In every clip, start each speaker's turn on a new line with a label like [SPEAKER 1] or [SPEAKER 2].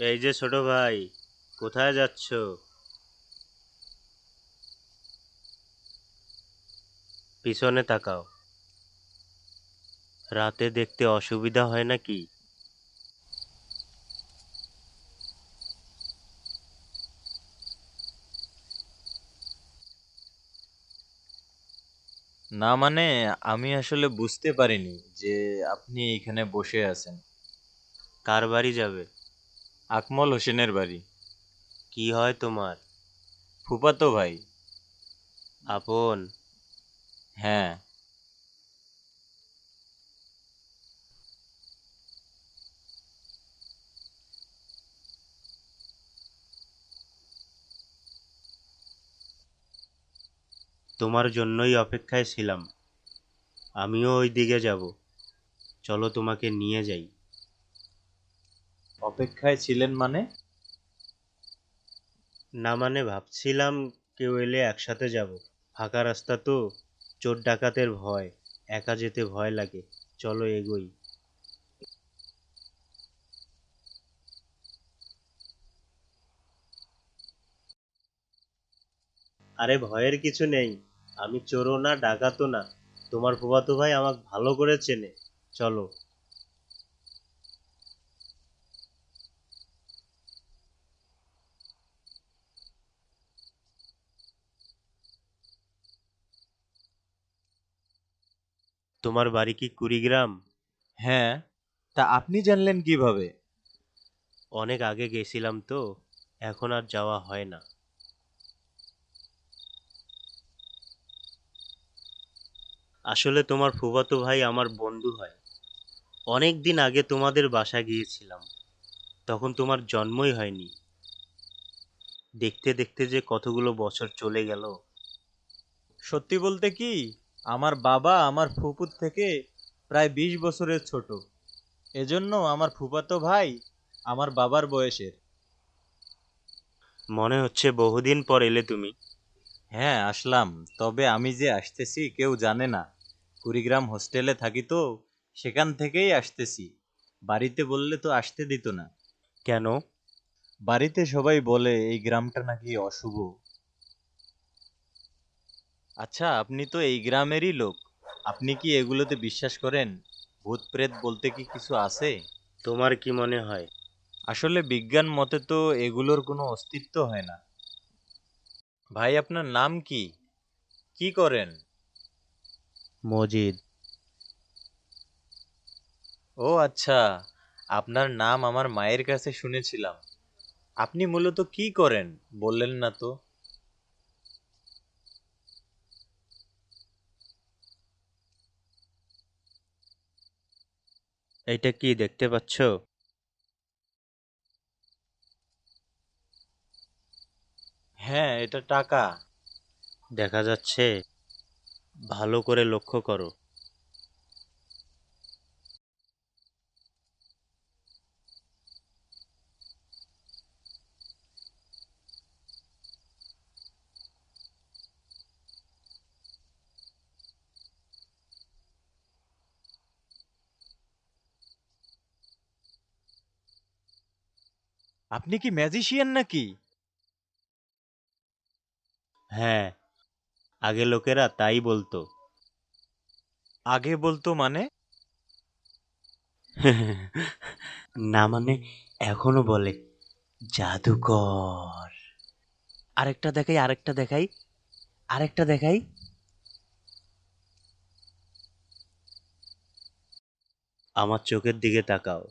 [SPEAKER 1] এই যে ছোট ভাই, কোথায় যাচ্ছ? পিছনে তাকাও। রাতে দেখতে অসুবিধা হয় নাকি?
[SPEAKER 2] না মানে আমি আসলে বুঝতে পারিনি যে আপনি এখানে বসে আছেন।
[SPEAKER 1] কার বাড়ি যাবে?
[SPEAKER 2] আকমল হোসেনের বাড়ি।
[SPEAKER 1] কি হয় তোমার?
[SPEAKER 2] ফুফাতো ভাই।
[SPEAKER 1] আপন?
[SPEAKER 2] হ্যাঁ।
[SPEAKER 1] তোমার জন্যই অপেক্ষায় ছিলাম। আমিও ওই দিকে যাব। চলো তোমাকে নিয়ে যাই।
[SPEAKER 2] অপেক্ষায় ছিলেন মানে?
[SPEAKER 1] না মানে ভাবছিলাম কেউ এলে একসাথে যাব। ফাঁকা রাস্তা তো, চোর ডাকাতের ভয়, একা যেতে ভয় লাগে। চলো এগোই। আরে ভয়ের কিছু নেই। আমি চোরও না ডাকাতও না। তোমার ফুফাতো ভাই আমাকে ভালো করে চেনে। চলো। তোমার বাড়ি কি কুড়িগ্রাম?
[SPEAKER 2] হ্যাঁ। তা আপনি জানলেন কিভাবে?
[SPEAKER 1] অনেক আগে গেছিলাম তো, এখন আর যাওয়া হয় না। আসলে তোমার ফুফাতো ভাই আমার বন্ধু হয়। অনেক দিন আগে তোমাদের বাসা গিয়েছিলাম, তখন তোমার জন্মই হয়নি। দেখতে দেখতে যে কতগুলো বছর চলে গেল।
[SPEAKER 2] সত্যি বলতে কি, আমার বাবা আমার ফুপুর থেকে প্রায় 20 বছরের ছোট। এজন্য আমার ফুফাতো ভাই আমার বাবার বয়সের।
[SPEAKER 1] মনে হচ্ছে বহুদিন পর এলে তুমি।
[SPEAKER 2] হ্যাঁ, আসলাম। তবে আমি যে আসতেছি কেউ জানে না। কুড়িগ্রাম হোস্টেলে থাকি তো, সেখান থেকেই আসতেছি। বাড়িতে বললে তো আসতে দিত না।
[SPEAKER 1] কেন?
[SPEAKER 2] বাড়িতে সবাই বলে এই গ্রামটা নাকি অশুভ। আচ্ছা, আপনি তো এই গ্রামেরই লোক। আপনি কি এগুলোতে বিশ্বাস করেন? ভূত প্রেত বলতে কি কিছু আছে?
[SPEAKER 1] তোমার কি মনে হয়?
[SPEAKER 2] আসলে বিজ্ঞান মতে তো এগুলোর কোনো অস্তিত্ব হয় না। ভাই, আপনার নাম কি? কি করেন?
[SPEAKER 1] মজিদ।
[SPEAKER 2] ও আচ্ছা, আপনার নাম আমার মায়ের কাছে শুনেছিলাম। আপনি মূলত কি করেন বললেন না তো?
[SPEAKER 1] এইটা কি দেখতে পাচ্ছ?
[SPEAKER 2] হ্যাঁ, এটা টাকা।
[SPEAKER 1] দেখা যাচ্ছে? ভালো করে লক্ষ্য করো।
[SPEAKER 2] আপনি কি ম্যাজিশিয়ান নাকি?
[SPEAKER 1] হ্যাঁ, আগে লোকেরা তাই বলতো।
[SPEAKER 2] আগে বলতো মানে?
[SPEAKER 1] না মানে এখনো বলে জাদুকর। আরেকটা দেখাই, আরেকটা দেখাই, আরেকটা দেখাই। আমার চোখের দিকে তাকাও।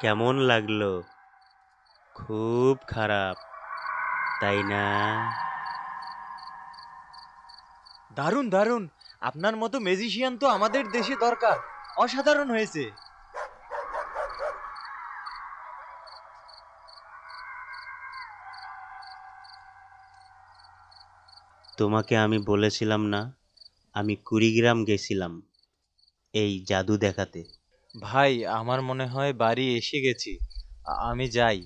[SPEAKER 1] কেমন লাগলো? খুব খারাপ, তাই না?
[SPEAKER 2] দারুণ দারুণ। আপনার মতো ম্যাজিশিয়ান তো আমাদের দেশে দরকার। অসাধারণ হয়েছে।
[SPEAKER 1] তোমাকে আমি বলেছিলাম না, আমি কুড়িগ্রাম গেছিলাম এই জাদু দেখাতে।
[SPEAKER 2] ভাই, আমার মনে হয় বাড়ি এসে গেছি। আমি যাই।